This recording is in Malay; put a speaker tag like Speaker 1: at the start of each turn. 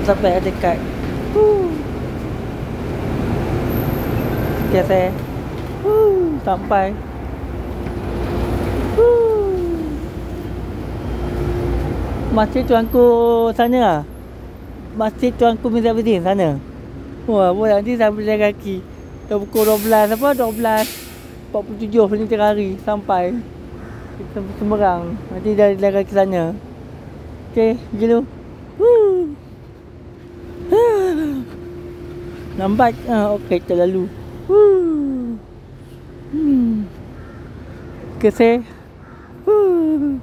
Speaker 1: sampai dekat. Okay, saya sampai. Masjid Tuanku sana lah. Masjid Tuanku Mizabuddin sana. Wah, boleh nanti saya berjalan kaki. Dah pukul 12 apa? 12.47 ni tengah hari sampai kita Seberang. Nanti dah jalan kaki sana. Okey, pergi dulu. Lambat. Okey, kita lalu. Okey, saya. Woo!